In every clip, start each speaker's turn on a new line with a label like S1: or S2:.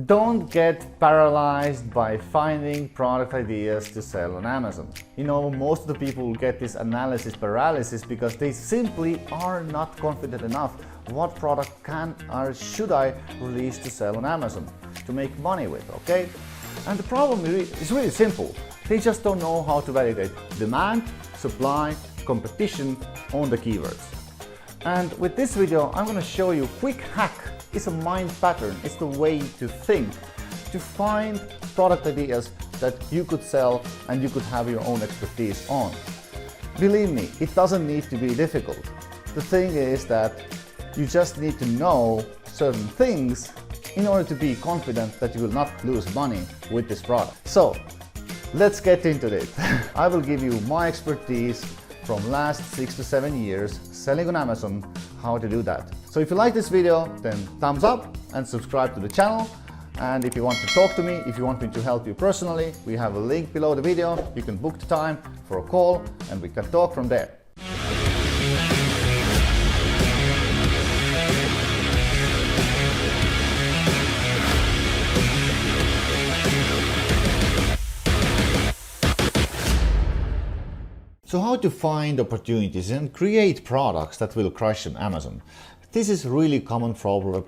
S1: Don't get paralyzed by finding product ideas to sell on Amazon. You know, most of the people get this analysis paralysis because they simply are not confident enough what product can or should I release to sell on Amazon to make money with, okay? And the problem is really simple. They just don't know how to validate demand, supply, competition on the keywords. And with this video, I'm going to show you a quick hack. It's a mind pattern. It's the way to think, to find product ideas that you could sell and you could have your own expertise on. Believe me, it doesn't need to be difficult. The thing is that you just need to know certain things in order to be confident that you will not lose money with this product. So let's get into it. I will give you my expertise from last 6 to 7 years selling on Amazon, how to do that. So if you like this video, then thumbs up and subscribe to the channel. And if you want to talk to me, if you want me to help you personally, we have a link below the video. You can book the time for a call and we can talk from there. So how to find opportunities and create products that will crush on Amazon? This is really common problem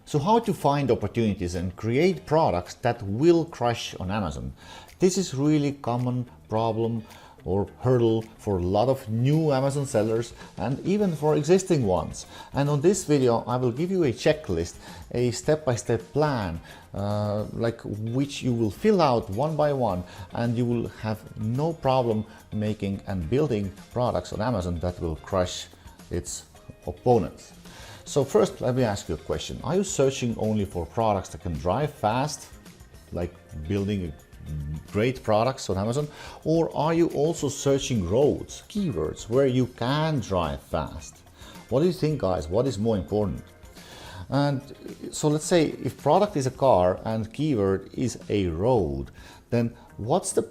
S1: so how to find opportunities and create products that will crush on Amazon? This is really common problem or hurdle for a lot of new Amazon sellers and even for existing ones. And on this video I will give you a checklist, a step-by-step plan which you will fill out one by one, and you will have no problem making and building products on Amazon that will crush its opponents. So first, let me ask you a question. Are you searching only for products that can drive fast, like building great products on Amazon? Or are you also searching roads, keywords, where you can drive fast? What do you think, guys? What is more important? And so let's say if product is a car and keyword is a road, then what's the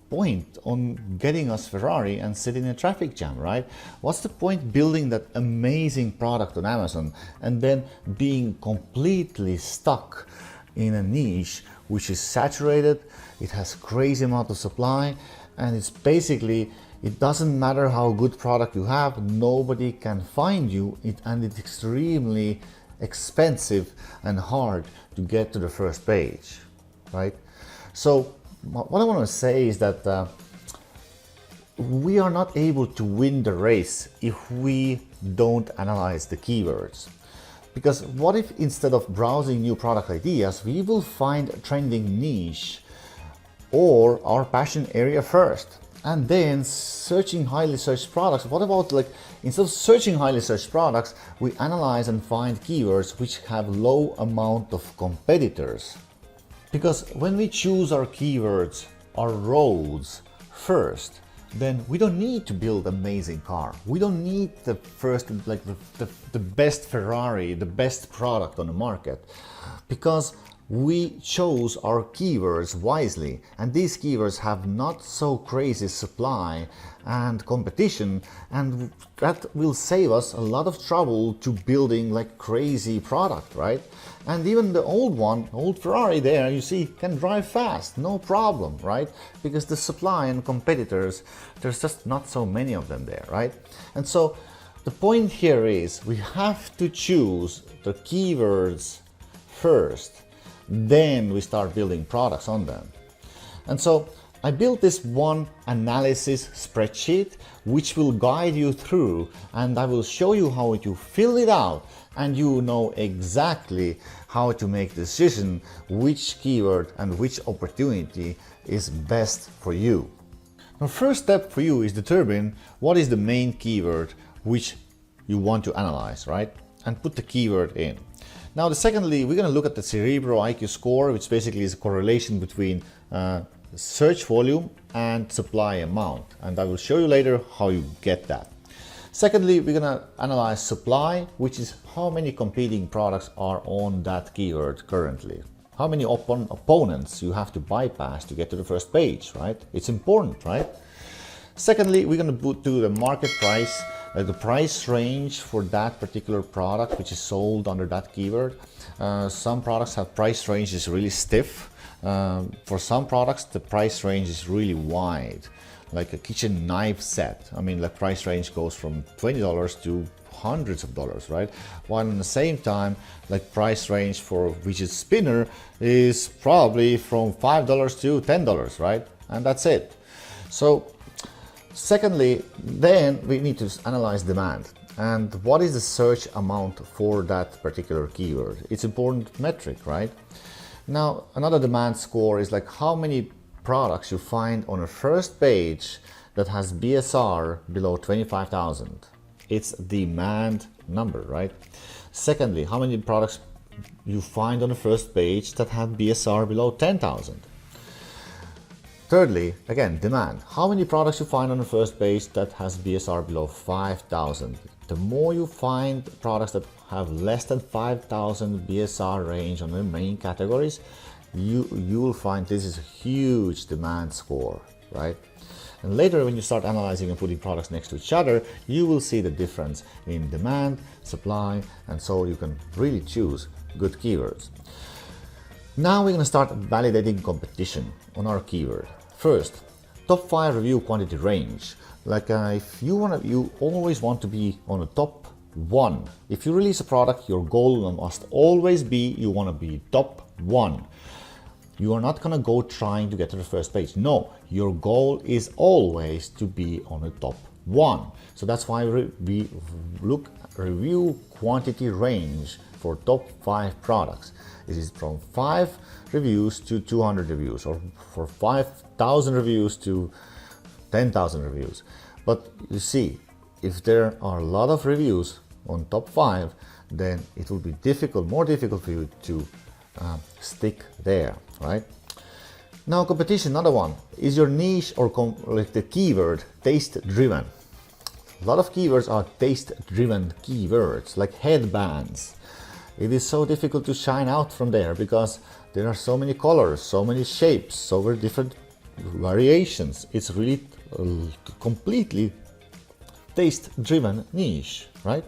S1: point on getting us Ferrari and sitting in a traffic jam, right? What's the point building that amazing product on Amazon and then being completely stuck in a niche which is saturated, it has crazy amount of supply, and it's basically, it doesn't matter how good product you have, nobody can find you, and it's extremely expensive and hard to get to the first page, right? So what I want to say is that we are not able to win the race if we don't analyze the keywords. Because what if instead of browsing new product ideas, we will find a trending niche or our passion area first, and then searching highly searched products? What about, like, instead of searching highly searched products, we analyze and find keywords which have low amount of competitors? Because when we choose our keywords, our roads first, then we don't need to build amazing car. We don't need the first, like the best Ferrari, the best product on the market, because we chose our keywords wisely, and these keywords have not so crazy supply and competition, and that will save us a lot of trouble to building like crazy product, right? And even the old Ferrari there, you see, can drive fast, no problem, right? Because the supply and competitors, there's just not so many of them there, right? And so the point here is we have to choose the keywords first, then we start building products on them. And so I built this one analysis spreadsheet which will guide you through, and I will show you how to fill it out, and you know exactly how to make the decision which keyword and which opportunity is best for you. The first step for you is determine what is the main keyword which you want to analyze, right? And put the keyword in. Now, secondly, we're going to look at the Cerebro IQ score, which basically is a correlation between search volume and supply amount. And I will show you later how you get that. Secondly, we're going to analyze supply, which is how many competing products are on that keyword currently. How many opponents you have to bypass to get to the first page, right? It's important, right? Secondly, we're going to do the market price the price range for that particular product which is sold under that keyword. Some products have price ranges really stiff. For some products the price range is really wide, like a kitchen knife set. I mean, the price range goes from $20 to hundreds of dollars, right? While at the same time, like price range for widget spinner is probably from $5 to $10, right? And that's it. So secondly, then we need to analyze demand. And what is the search amount for that particular keyword? It's an important metric, right? Now, another demand score is like how many products you find on a first page that has BSR below 25,000. It's demand number, right? Secondly, how many products you find on the first page that have BSR below 10,000. Thirdly, again, demand. How many products you find on the first page that has BSR below 5,000? The more you find products that have less than 5,000 BSR range on the main categories, you will find this is a huge demand score, right? And later when you start analyzing and putting products next to each other, you will see the difference in demand, supply, and so you can really choose good keywords. Now we're going to start validating competition on our keyword. First, top 5 review quantity range. Like if you always want to be on the top 1. If you release a product, your goal must always be you want to be top 1. You are not going to go trying to get to the first page. No, your goal is always to be on the top 1. So that's why we look at review quantity range for top 5 products. It is from 5 reviews to 200 reviews, or for 5,000 reviews to 10,000 reviews. But you see, if there are a lot of reviews on top 5, then it will be more difficult for you to stick there, right? Now competition, another one. Is your niche or like the keyword taste driven? A lot of keywords are taste driven keywords, like headbands. It is so difficult to shine out from there because there are so many colors, so many shapes, so many different variations. It's really completely taste driven niche, right?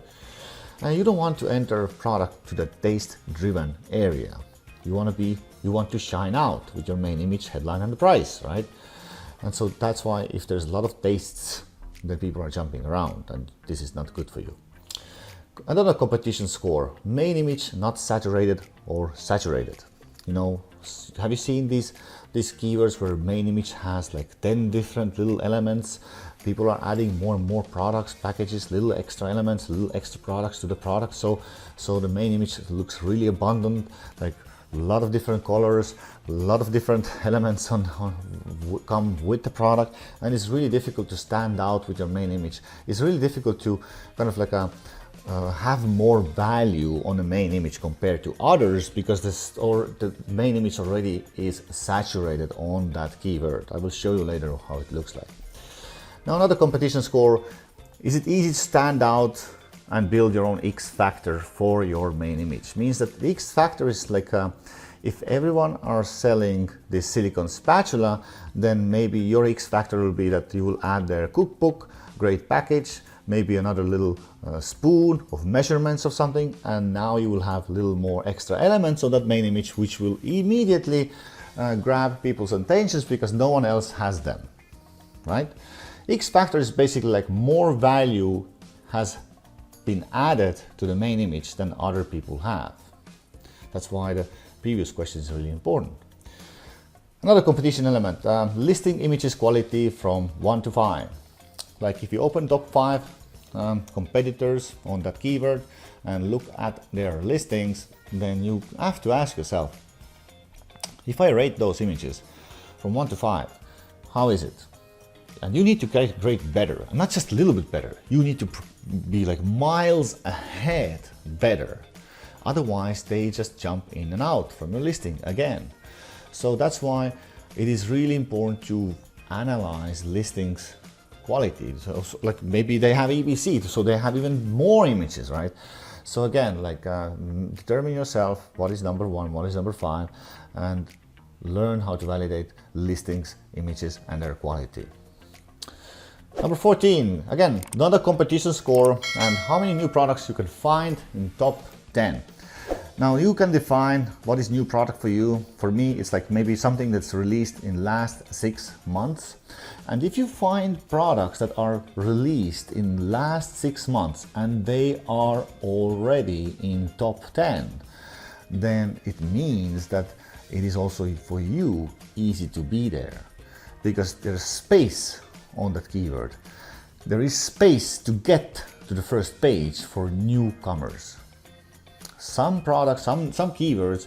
S1: And you don't want to enter a product to the taste driven area. You want to shine out with your main image, headline, and the price, right? And so that's why if there's a lot of tastes, then people are jumping around, and this is not good for you. Another competition score: main image not saturated or saturated. You know, have you seen these keywords where main image has like 10 different little elements? People are adding more and more products, packages, little extra elements, little extra products to the product. So the main image looks really abundant, like a lot of different colors, a lot of different elements come with the product, and it's really difficult to stand out with your main image. It's really difficult to kind of like have more value on the main image compared to others because the main image already is saturated on that keyword. I will show you later how it looks like. Now another competition score: is it easy to stand out and build your own X factor for your main image? Means that the X factor is like if everyone are selling this silicone spatula, then maybe your X factor will be that you will add their cookbook, great package, maybe another little spoon of measurements of something, and now you will have a little more extra elements on that main image, which will immediately grab people's attentions because no one else has them, right? X factor is basically like more value has been added to the main image than other people have. That's why the previous question is really important. Another competition element: listing images quality from 1 to 5. Like if you open top 5 competitors on that keyword and look at their listings, then you have to ask yourself, if I rate those images from 1 to 5, how is it? And you need to rate better, and not just a little bit better. You need to be like miles ahead better. Otherwise, they just jump in and out from your listing again. So that's why it is really important to analyze listings quality. So like maybe they have EBC, so they have even more images, right? So again, like determine yourself what is number 1, what is number 5, and learn how to validate listings, images, and their quality. Number 14, again, another competition score and how many new products you can find in top 10. Now you can define what is new product for you. For me, it's like maybe something that's released in last 6 months. And if you find products that are released in last 6 months and they are already in top 10, then it means that it is also for you easy to be there, because there's space on that keyword. There is space to get to the first page for newcomers. Some products, some keywords,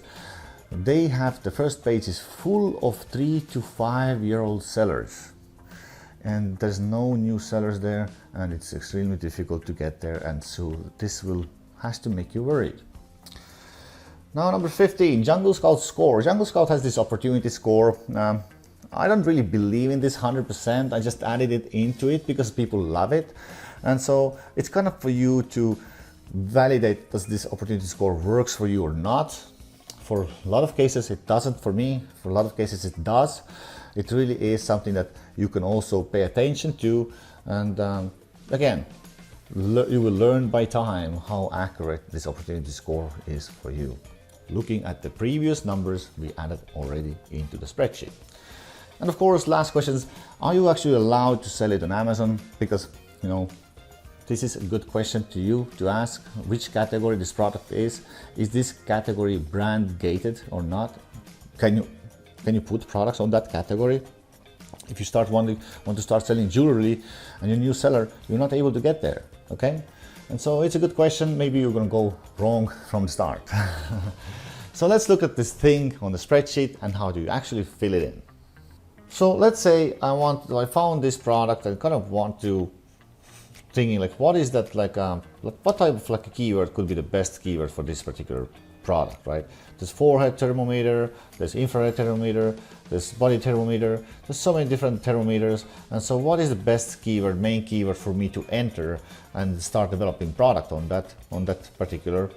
S1: they have the first page is full of 3 to 5 year old sellers, and there's no new sellers there, and it's extremely difficult to get there, and so this has to make you worried. Now number 15, Jungle Scout score. Jungle Scout has this opportunity score. I don't really believe in this 100%. I just added it into it because people love it, and so it's kind of for you to validate does this opportunity score works for you or not. For a lot of cases it doesn't. For me, for a lot of cases it does. It really is something that you can also pay attention to, and again, you will learn by time how accurate this opportunity score is for you, looking at the previous numbers we added already into the spreadsheet. And of course, last question is, are you actually allowed to sell it on Amazon? Because, you know, this is a good question to you to ask, which category this product is. Is this category brand gated or not? Can you put products on that category? If you want to start selling jewelry and you're a new seller, you're not able to get there, okay? And so it's a good question. Maybe you're gonna go wrong from the start. So let's look at this thing on the spreadsheet and how do you actually fill it in. So let's say I found this product and kind of want to thinking like, what is that, like what type of like a keyword could be the best keyword for this particular product, right? There's forehead thermometer, there's infrared thermometer, there's body thermometer, there's so many different thermometers, and so what is the best keyword, main keyword for me to enter and start developing product on that particular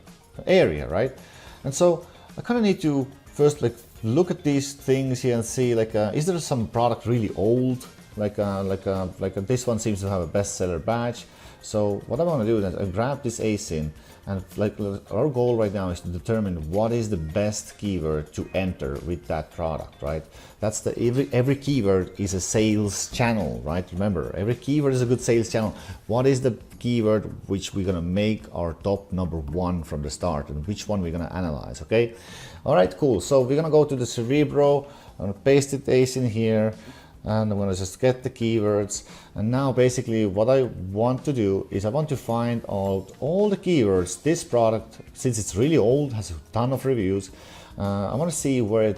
S1: area, right? And so I kind of need to first like look at these things here and see like, is there some product really old? Like this one seems to have a bestseller badge. So what I want to do is I grab this ASIN, and like our goal right now is to determine what is the best keyword to enter with that product, right? That's the every keyword is a sales channel, right? Remember, every keyword is a good sales channel. What is the keyword which we're gonna make our top number one from the start, and which one we're gonna analyze, okay? All right, cool. So we're gonna go to the Cerebro. I'm gonna paste it ASIN here, and I'm gonna just get the keywords. And now basically what I want to do is I want to find out all the keywords. This product, since it's really old, has a ton of reviews, I want to see where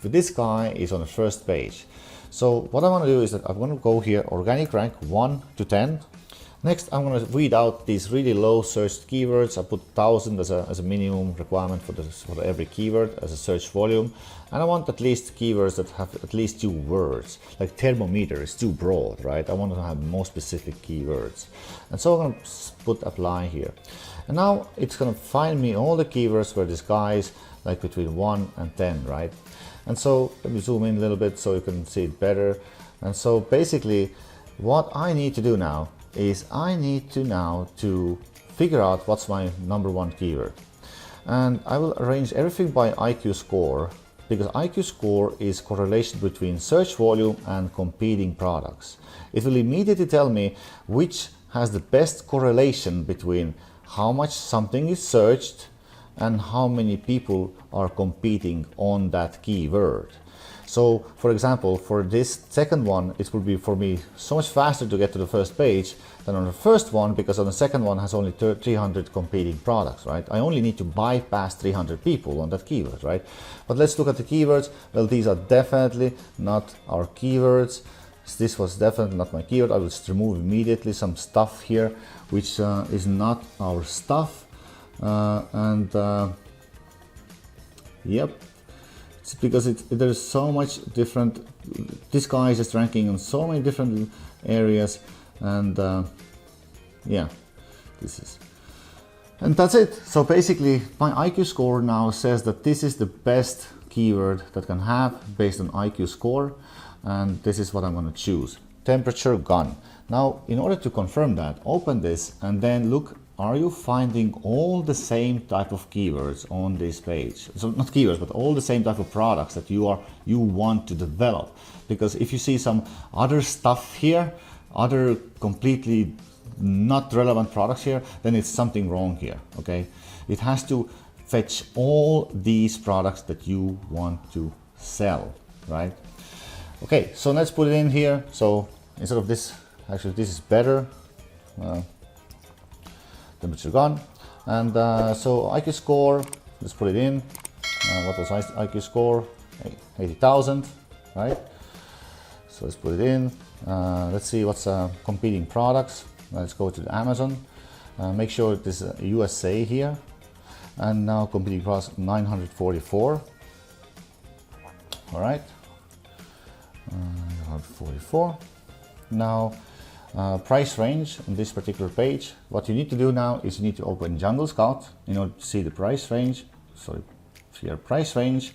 S1: this guy is on the first page. So what I want to do is that I'm going to go here, organic rank 1 to 10. Next, I'm going to read out these really low searched keywords. I put 1000 as a minimum requirement for every keyword as a search volume. And I want at least keywords that have at least 2 words. Like thermometer is too broad, right? I want to have more specific keywords. And so I'm going to put apply here. And now it's going to find me all the keywords where this guy is, like between 1 and 10, right? And so let me zoom in a little bit so you can see it better. And so basically what I need to do now is I need to now to figure out what's my number one keyword. And I will arrange everything by IQ score, because IQ score is correlation between search volume and competing products. It will immediately tell me which has the best correlation between how much something is searched and how many people are competing on that keyword. So for example, for this second one, it will be for me so much faster to get to the first page than on the first one, because on the second one has only 300 competing products, right? I only need to bypass 300 people on that keyword, right? But let's look at the keywords. Well, these are definitely not our keywords. This was definitely not my keyword. I will just remove immediately some stuff here, which is not our stuff. Yep. It's because there's so much different. This guy is just ranking on so many different areas, and yeah, and that's it. So basically, my IQ score now says that this is the best keyword that can have based on IQ score, and this is what I'm going to choose. Temperature gun. Now, in order to confirm that, open this and then look, are you finding all the same type of keywords on this page? So not keywords, but all the same type of products that you want to develop. Because if you see some other stuff here, other completely not relevant products here, then it's something wrong here, okay? It has to fetch all these products that you want to sell, right? Okay, so let's put it in here. So instead of this, actually this is better. Temperature gone. And so IQ score, let's put it in. What was IQ score? 80,000, right? So let's put it in. Let's see what's competing products. Let's go to the Amazon. Make sure it is USA here. And now competing products 944. All right. 944. Now price range on this particular page. What you need to do now is you need to open Jungle Scout in order to see the price range. Sorry, here price range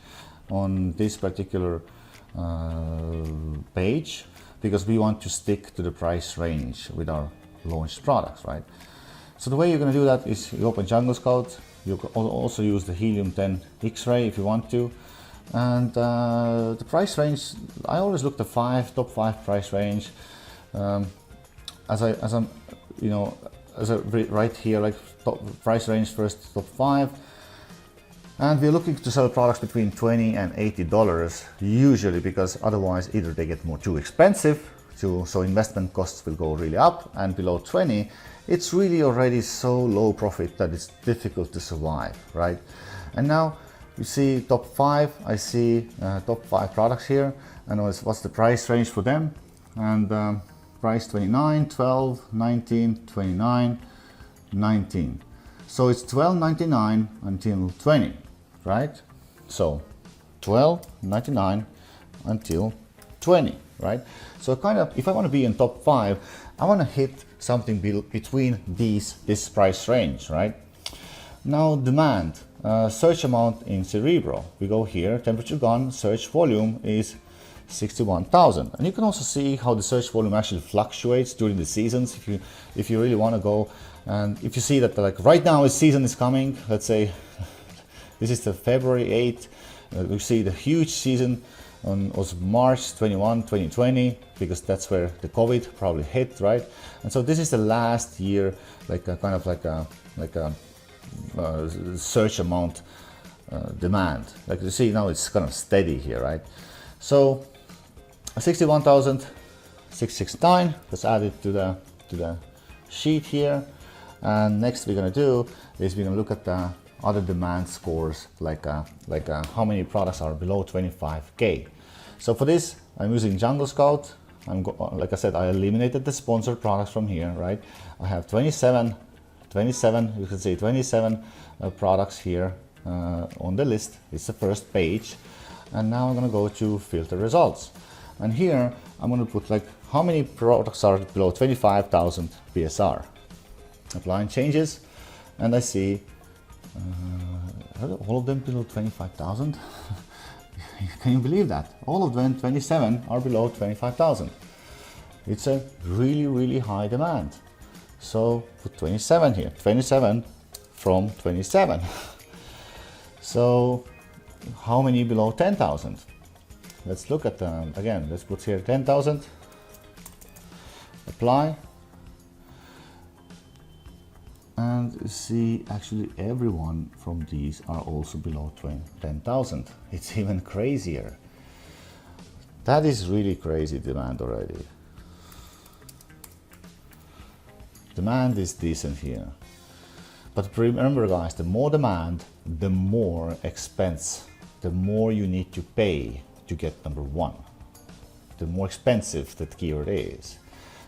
S1: on this particular page, because we want to stick to the price range with our launched products, right? So the way you're going to do that is you open Jungle Scout. You can also use the Helium 10 X-ray if you want to. And the price range, I always look the top five price range. As I'm right here, like top price range first, top five. And we're looking to sell products between $20 and $80 usually, because otherwise either they get too expensive, so investment costs will go really up, and below 20, it's really already so low profit that it's difficult to survive, right? And now you see top five, I see top five products here, and what's the price range for them? And price 29, 12, 19, 29, 19. So it's $12.99 until 20, right? So $12.99 until 20, right? So kind of, if I want to be in top five, I want to hit something between this price range, right? Now demand, search amount in Cerebro. We go here, temperature gone, search volume is 61,000, and you can also see how the search volume actually fluctuates during the seasons. If you really want to go, and if you see that like right now a season is coming, let's say this is the February 8th, you see the huge season was March 21, 2020, because that's where the COVID probably hit, right? And so this is the last year, like a kind of like a search amount demand. Like you see now it's kind of steady here, right? So 61,669, let's add it to the sheet here. And next we're going to do is we're going to look at the other demand scores, like how many products are below 25K. So for this, I'm using Jungle Scout. Like I said, I eliminated the sponsored products from here, right? I have 27, you can see 27 products here on the list. It's the first page. And now I'm going to go to filter results. And here I'm going to put like how many products are below 25,000 BSR. Applying changes, and I see all of them below 25,000. Can you believe that? All of them, 27, are below 25,000. It's a really high demand. So put 27 here, 27 from 27. So how many below 10,000? Let's look at them again. Let's put here 10,000. Apply. And see, actually everyone from these are also below 10,000. It's even crazier. That is really crazy demand already. Demand is decent here. But remember guys, the more demand, the more expense, the more you need to pay to get number one. The more expensive that keyword is.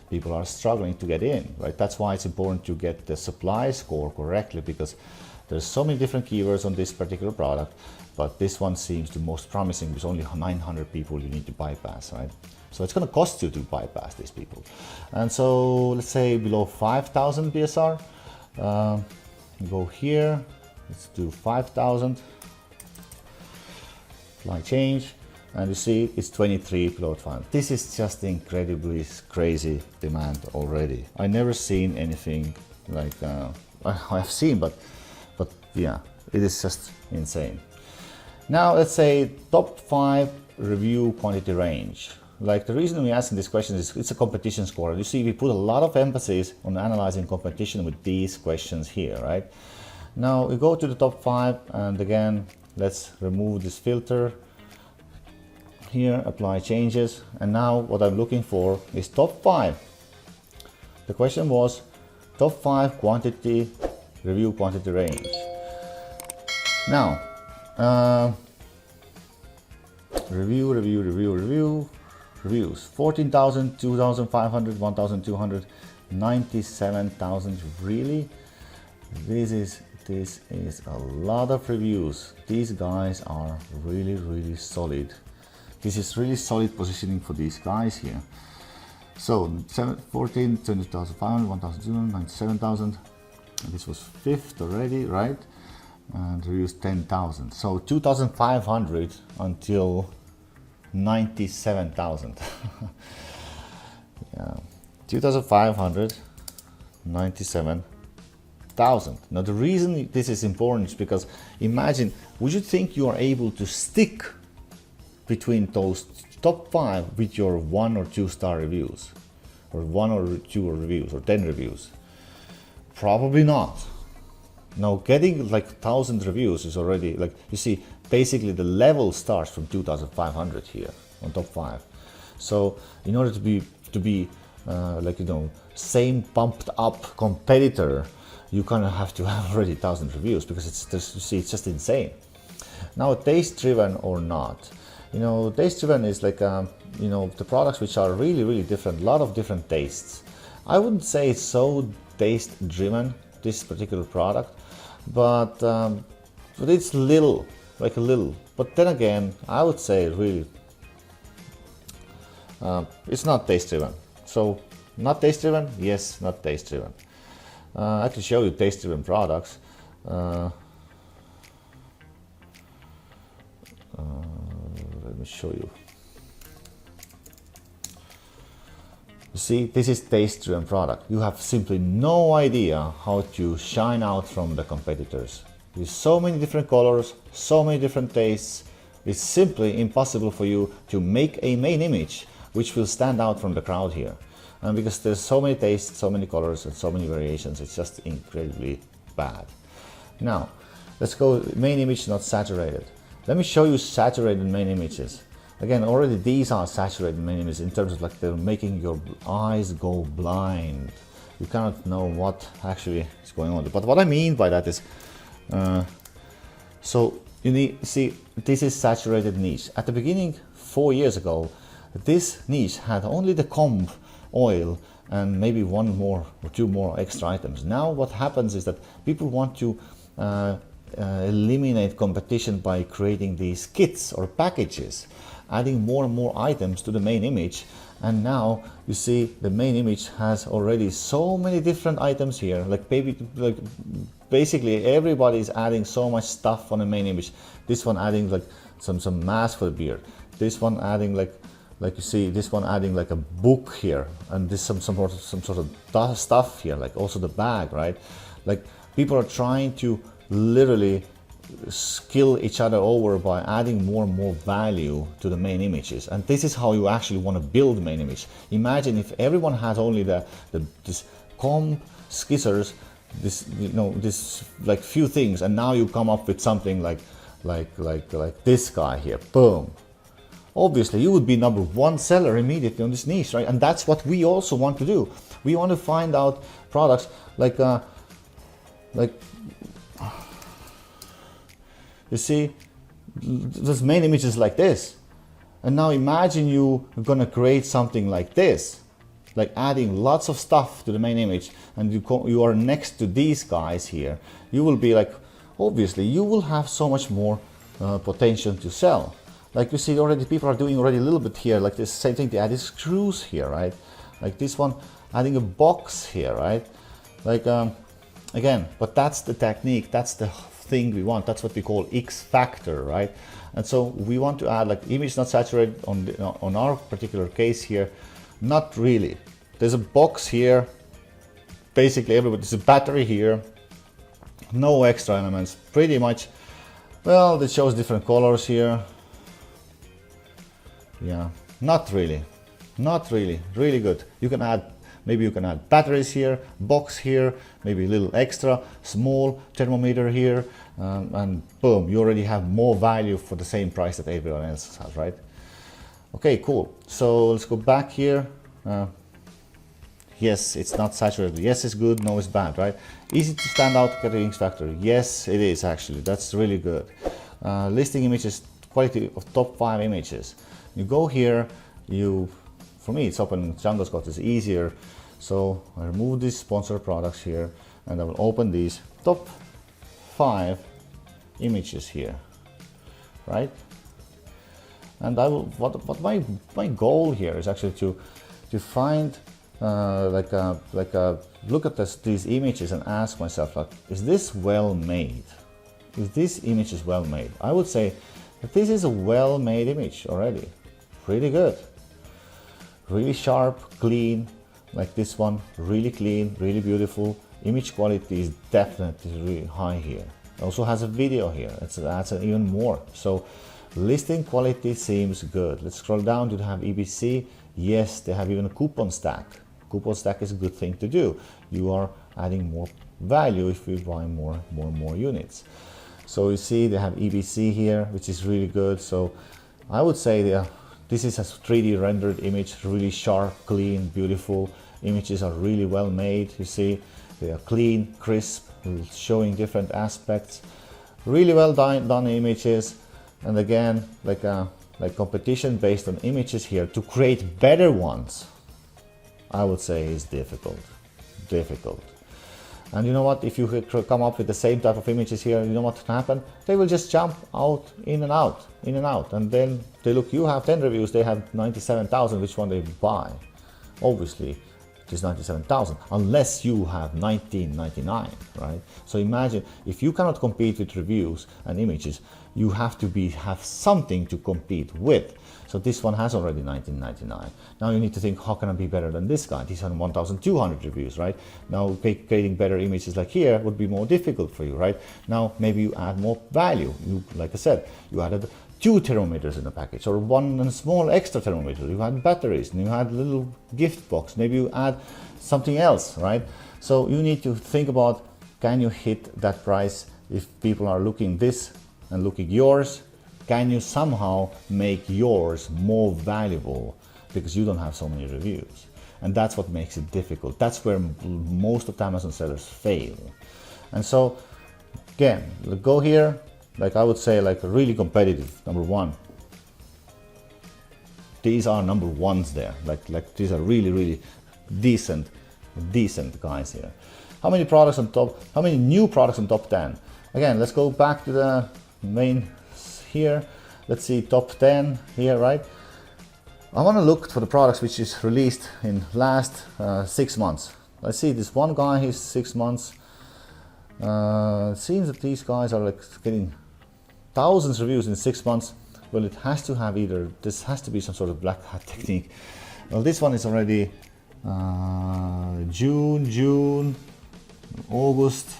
S1: People are struggling to get in, right? That's why it's important to get the supply score correctly, because there's so many different keywords on this particular product, but this one seems the most promising. There's only 900 people you need to bypass, right? So it's going to cost you to bypass these people. And so let's say below 5,000 BSR, go here, let's do 5,000, apply change, and you see it's 23 kilowatt time. This is just incredibly crazy demand already. I never seen anything like I've seen, but yeah, it is just insane. Now let's say top 5 review quantity range. Like the reason we're asking this question is it's a competition score. You see, we put a lot of emphasis on analyzing competition with these questions here, right? Now we go to the top 5, and again, let's remove this filter. Here, apply changes, and now what I'm looking for is top 5. The question was top 5 quantity, review quantity range. Now, reviews, 14,000, 2,500, 1,200, 97,000, really? This is a lot of reviews. These guys are really solid. This is really solid positioning for these guys here. So 14, 20,500, 1,200, 97,000. This was 5th already, right? And reviews 10,000. So 2,500 until 97,000. Yeah, 2,500, 97,000. Now the reason this is important is because imagine, would you think you are able to stick between those top 5 with your 1 or 2 star reviews, or 1 or 2 reviews, or 10 reviews? Probably not. Now getting like 1,000 reviews is already, like, you see, basically the level starts from 2,500 here on top 5. So in order to be like, you know, same pumped up competitor, you kind of have to have already 1,000 reviews, because it's just, you see, it's just insane. Now taste driven or not, you know, taste driven is like you know, the products which are really different, a lot of different tastes. I wouldn't say it's so taste driven, this particular product, but it's little, like a little. But then again, I would say really it's not taste driven. So not taste driven, yes, not taste driven. I can show you taste driven products. Let me show you. You see, this is taste driven product. You have simply no idea how to shine out from the competitors. With so many different colors, so many different tastes, it's simply impossible for you to make a main image which will stand out from the crowd here. And because there's so many tastes, so many colors, and so many variations, it's just incredibly bad. Now, let's go main image not saturated. Let me show you saturated main images. Again, already these are saturated main images in terms of like they're making your eyes go blind. You cannot know what actually is going on. But what I mean by that is, so you need, see, this is saturated niche. At the beginning, 4 years ago, this niche had only the comb oil and maybe 1 more or 2 more extra items. Now what happens is that people want to eliminate competition by creating these kits or packages, adding more and more items to the main image. And now you see the main image has already so many different items here, like basically everybody is adding so much stuff on the main image. This one adding like some mask for the beard, this one adding like you see, this one adding like a book here, and this some sort of stuff here, like also the bag, right? Like people are trying to literally skill each other over by adding more and more value to the main images. And this is how you actually want to build main image. Imagine if everyone has only this comb, scissors, this, you know, this like few things, and now you come up with something like this guy here, boom. Obviously you would be #1 seller immediately on this niche, right? And that's what we also want to do. We want to find out products like you see, this main image is like this. And now imagine you're gonna create something like this, like adding lots of stuff to the main image, and you are next to these guys here. You will be like, obviously you will have so much more potential to sell. Like you see already, people are doing already a little bit here, like this same thing, they added screws here, right? Like this one, adding a box here, right? Like, again, but that's the technique, that's the thing we want, that's what we call X factor, right? And so we want to add like image not saturated on our particular case here. Not really. There's a box here, basically everybody, there's a battery here, no extra elements, pretty much. Well, it shows different colors here. Yeah, not really, really good. You can add, maybe you can add batteries here, box here, maybe a little extra, small thermometer here, and boom, you already have more value for the same price that everyone else has, right? Okay, cool. So let's go back here. Yes, it's not saturated. Yes, it's good. No, it's bad, right? Easy to stand out category factor. Yes, it is actually. That's really good. Listing images, quality of top 5 images. You go here, for me, it's open Django Scott is easier. So I remove these sponsored products here and I will open these top 5 images here, right? And I will, what my goal here is actually to find look at these images and ask myself, like, is this well made? Is this image is well made? I would say that this is a well made image already. Pretty good. Really sharp, clean, like this one, really clean, really beautiful. Image quality is definitely really high here. It also has a video here. That's even more. So listing quality seems good. Let's scroll down to have EBC. Yes, they have even a coupon stack. Coupon stack is a good thing to do. You are adding more value if you buy more units. So you see they have EBC here, which is really good. So I would say this is a 3D rendered image, really sharp, clean, beautiful. Images are really well made. You see, they are clean, crisp, showing different aspects. Really well done images. And again, like competition based on images here to create better ones, I would say is difficult. And you know what, if you come up with the same type of images here, you know what can happen? They will just jump out, in and out, and then they look, you have 10 reviews, they have 97,000, which one they buy? Obviously it is 97,000, unless you have 1999, right? So imagine, if you cannot compete with reviews and images, you have to have something to compete with. So this one has already 1999. Now you need to think, how can I be better than this guy? He's on 1,200 reviews, right? Now creating better images like here would be more difficult for you, right? Now maybe you add more value. Like I said, you added 2 thermometers in the package, or one and small extra thermometer. You had batteries, and you had a little gift box. Maybe you add something else, right? So you need to think about, can you hit that price if people are looking this and looking yours? Can you somehow make yours more valuable because you don't have so many reviews? And that's what makes it difficult. That's where most of the Amazon sellers fail. And so again, go here, like I would say, like really competitive, number 1. These are number 1s there. Like these are really decent guys here. How many products on top? How many new products on top 10? Again, let's go back to the main here. Let's see top 10 here, right? I want to look for the products which is released in last 6 months. Let's see, this one guy, he's 6 months. It seems that these guys are like getting thousands of reviews in 6 months. Well, it has to have this has to be some sort of black hat technique. Well, this one is already June, August.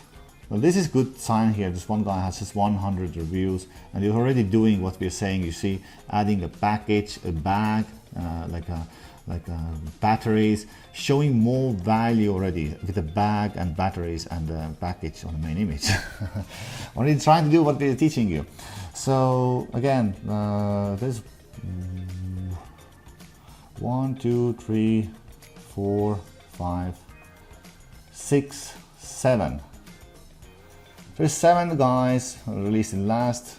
S1: Well, this is good sign here. This one guy has just 100 reviews, and you're already doing what we're saying. You see, adding a package, a bag, batteries, showing more value already with a bag and batteries and the package on the main image. Already trying to do what we're teaching you. So again, there's 1, 2, 3, 4, 5, 6, 7. There's 7 guys released in last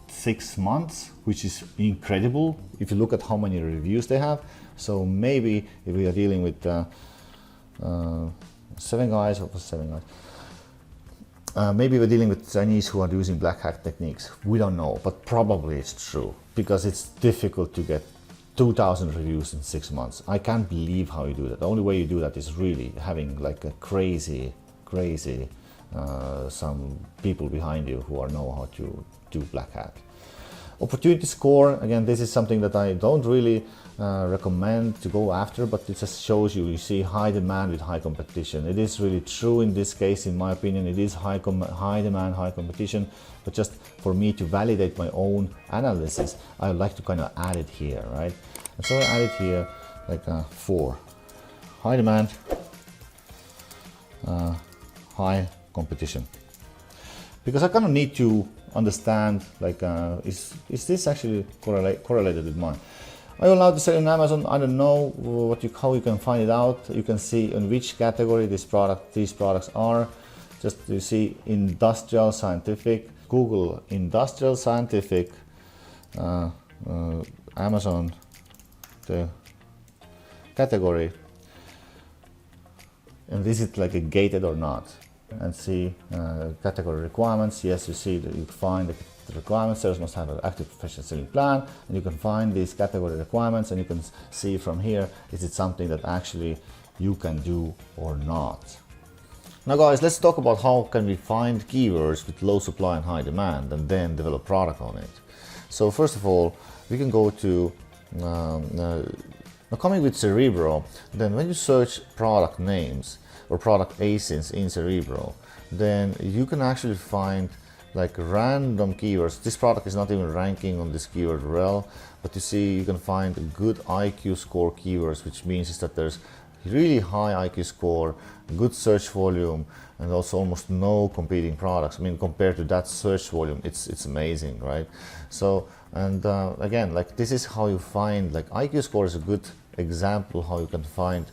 S1: 6 months, which is incredible if you look at how many reviews they have. So maybe if we are dealing with 7 guys, or 7 guys, maybe we're dealing with Chinese who are using black hat techniques. We don't know, but probably it's true, because it's difficult to get 2,000 reviews in 6 months. I can't believe how you do that. The only way you do that is really having like a crazy some people behind you who know how to do black hat. Opportunity score, again, this is something that I don't really recommend to go after, but it just shows you see high demand with high competition. It is really true in this case, in my opinion. It is high demand, high competition, but just for me to validate my own analysis, I would like to kind of add it here, right? And so I added here like 4. High demand, high competition. Because I kind of need to understand, like, is this actually correlated with mine? Are you allowed to sell in Amazon? I don't know how you can find it out. You can see in which category these products are. Just you see industrial scientific, Google industrial scientific, Amazon, the category, and is it like a gated or not? And see category requirements. Yes, you see that you find the requirements. Sales must have an active professional selling plan, and you can find these category requirements, and you can see from here, is it something that actually you can do or not? Now guys, let's talk about how can we find keywords with low supply and high demand and then develop product on it. So first of all, we can go to now coming with Cerebro, then when you search product names or product ASINs in Cerebro, then you can actually find like random keywords. This product is not even ranking on this keyword rel, but you see you can find good IQ score keywords, which means is that there's really high IQ score, good search volume, and also almost no competing products. I mean, compared to that search volume, it's amazing, right? So, and again, like this is how you find, like IQ score is a good example how you can find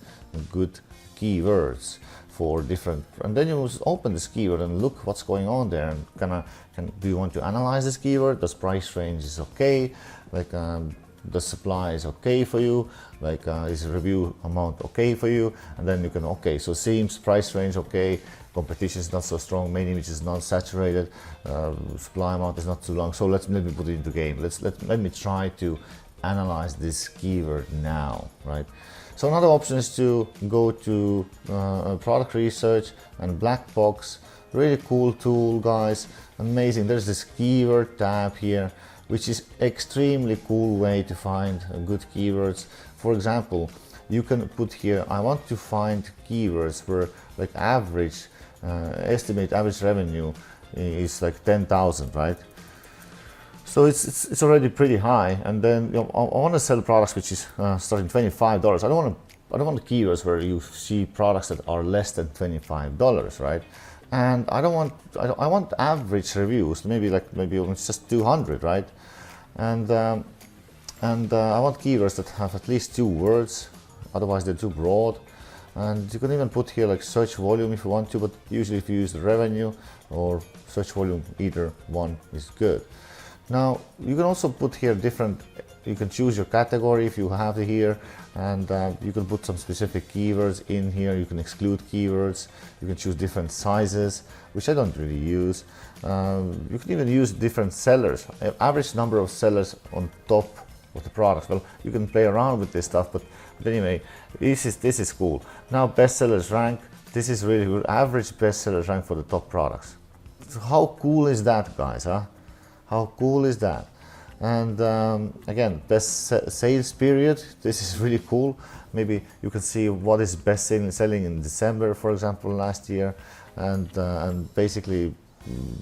S1: good keywords for different, and then you just open this keyword and look what's going on there, and do you want to analyze this keyword? Does price range is okay? Like the supply is okay for you? Like is review amount okay for you? And then you can, okay, so seems price range okay, competition is not so strong, main image is not saturated, supply amount is not too long. So let me put it into game. Let me try to analyze this keyword now, right? So another option is to go to product research and black box. Really cool tool, guys, amazing. There's this keyword tab here, which is extremely cool way to find good keywords. For example, you can put here, I want to find keywords where like average, estimate average revenue is like 10,000, right? So it's already pretty high, and then I want to sell products which is starting $25. I don't want keywords where you see products that are less than $25, right? And I want average reviews, maybe it's just 200, right? And I want keywords that have at least 2 words, otherwise they're too broad. And you can even put here like search volume if you want to, but usually if you use the revenue or search volume, either one is good. Now you can also put here different, you can choose your category if you have it here, and you can put some specific keywords in here. You can exclude keywords, you can choose different sizes, which I don't really use. You can even use different sellers, average number of sellers on top of the products. Well, you can play around with this stuff, but anyway, this is cool. Now bestsellers rank, this is really good, average bestsellers rank for the top products. So how cool is that, guys, huh? How cool is that? And again, best sales period, this is really cool. Maybe you can see what is best selling in December, for example, last year, and basically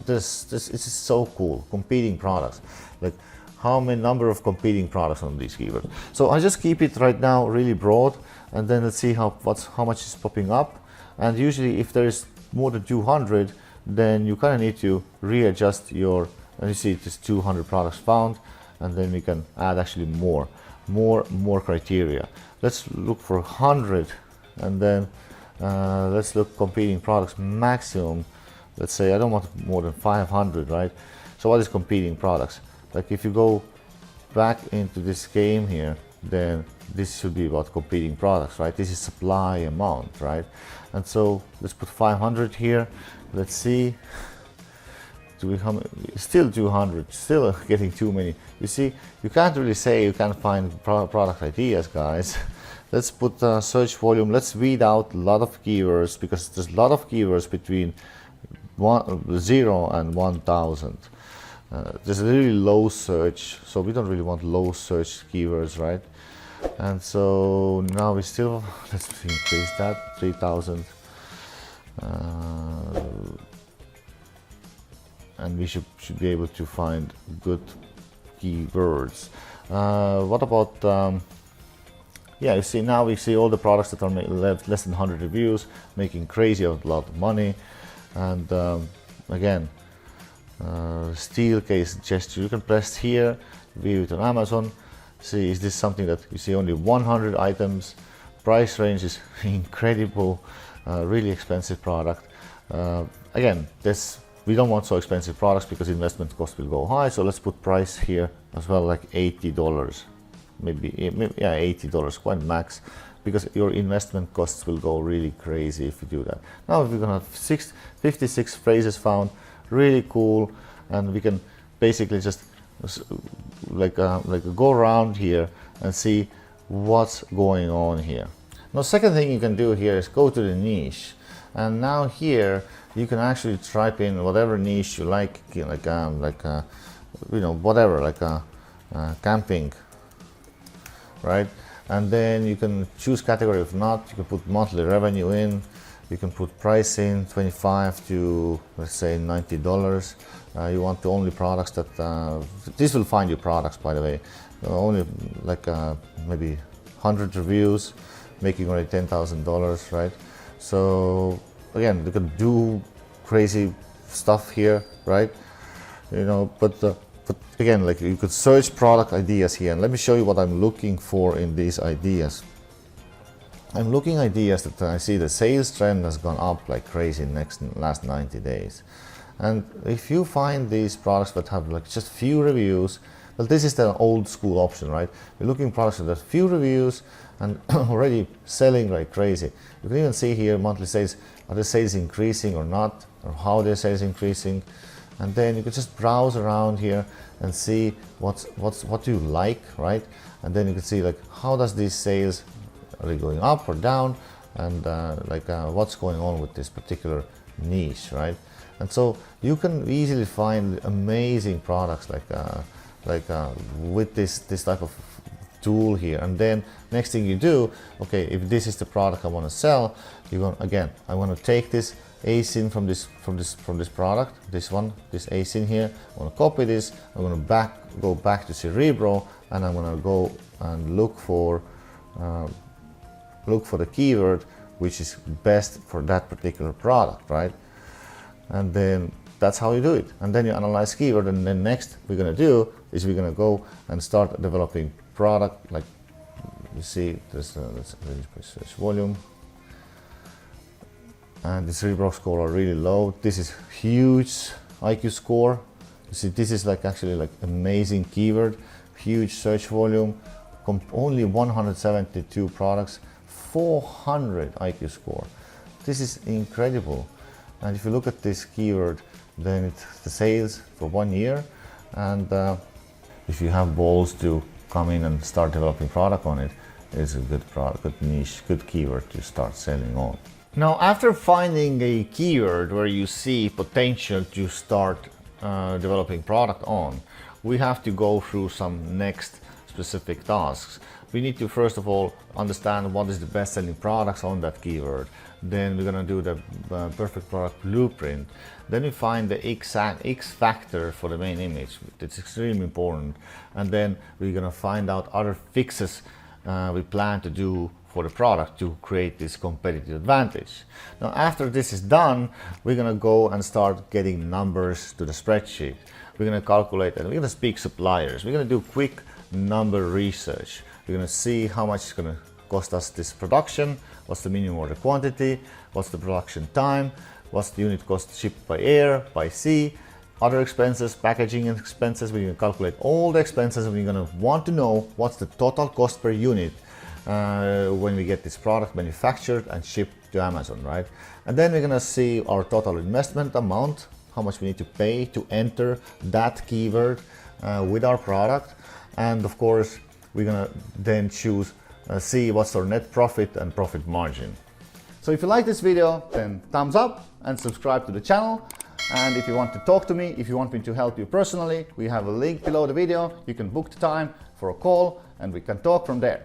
S1: this is so cool. Competing products, like how many number of competing products on these keywords. So I just keep it right now really broad, and then let's see how much is popping up. And usually if there is more than 200, then you kind of need to readjust your, and you see it is 200 products found, and then we can add actually more criteria. Let's look for 100, and then let's look competing products maximum. Let's say I don't want more than 500, right? So what is competing products? Like if you go back into this game here, then this should be about competing products, right? This is supply amount, right? And so let's put 500 here. Let's see. Still 200, still getting too many. You see, you can't really say you can't find product ideas, guys. Let's put search volume. Let's weed out a lot of keywords, because there's a lot of keywords between 0 and 1000. there's a really low search, so we don't really want low search keywords, right? And so now we still, let's increase that 3,000, and we should be able to find good keywords. What about yeah, you see, now we see all the products that are less than 100 reviews, making crazy a lot of money. And again, steel case gesture, you can press here, view it on Amazon. See, is this something that you see only 100 items, price range is incredible, really expensive product. Again, we don't want so expensive products because investment cost will go high, so let's put price here as well, like $80. Maybe yeah, $80, quite max, because your investment costs will go really crazy if you do that. Now we're gonna have 56 phrases found, really cool, and we can basically just like go around here and see what's going on here. Now, second thing you can do here is go to the niche, and now here you can actually type in whatever niche you like you know, whatever, like camping, right? And then you can choose category. If not, you can put monthly revenue in, you can put price in, 25 to let's say $90. You want the only products that this will find you products, by the way, only like maybe 100 reviews, making only $10,000, right? So again, you can do crazy stuff here, right? You know, but again, like, you could search product ideas here, and let me show you what I'm looking for in these ideas. I'm looking ideas that I see the sales trend has gone up like crazy in last 90 days. And if you find these products that have like just few reviews, well, this is the old school option, right? You're looking products that have few reviews and already selling like crazy. You can even see here monthly sales, are the sales increasing or not, or how their sales increasing. And then you can just browse around here and see what you like, right? And then you can see like, how does these sales, are they going up or down, and what's going on with this particular niche, right? And so you can easily find amazing products with this type of tool here. And then next thing you do, okay, if this is the product I want to sell, I want to take this ASIN from this product, this ASIN here. I want to copy this. I'm going to go back to Cerebro, and I'm going to go and look for the keyword which is best for that particular product, right? And then that's how you do it. And then you analyze keyword, and then next we're going to do is we're going to go and start developing product. Like you see, let's search volume. And the Cerebro score are really low. This is huge IQ score. You see, this is like actually like amazing keyword, huge search volume, only 172 products, 400 IQ score. This is incredible. And if you look at this keyword, then it's the sales for 1 year. And if you have balls to come in and start developing product on it, it's a good product, good niche, good keyword to start selling on. Now, after finding a keyword where you see potential to start developing product on, we have to go through some next specific tasks. We need to first of all understand what is the best selling products on that keyword. Then we're going to do the perfect product blueprint. Then we find the X factor for the main image. It's extremely important. And then we're going to find out other fixes we plan to do for the product to create this competitive advantage. Now, after this is done, we're going to go and start getting numbers to the spreadsheet. We're going to calculate, and we're going to speak suppliers. We're going to do quick number research. We're going to see how much it's going to cost us this production, what's the minimum order quantity, what's the production time, what's the unit cost shipped by air, by sea, other expenses, packaging expenses. We're going to calculate all the expenses, and we're going to want to know what's the total cost per unit when we get this product manufactured and shipped to Amazon, right? And then we're going to see our total investment amount, how much we need to pay to enter that keyword with our product. And of course, we're going to then choose, see what's our net profit and profit margin. So if you like this video, then thumbs up and subscribe to the channel. And if you want to talk to me, if you want me to help you personally, we have a link below the video. You can book the time for a call and we can talk from there.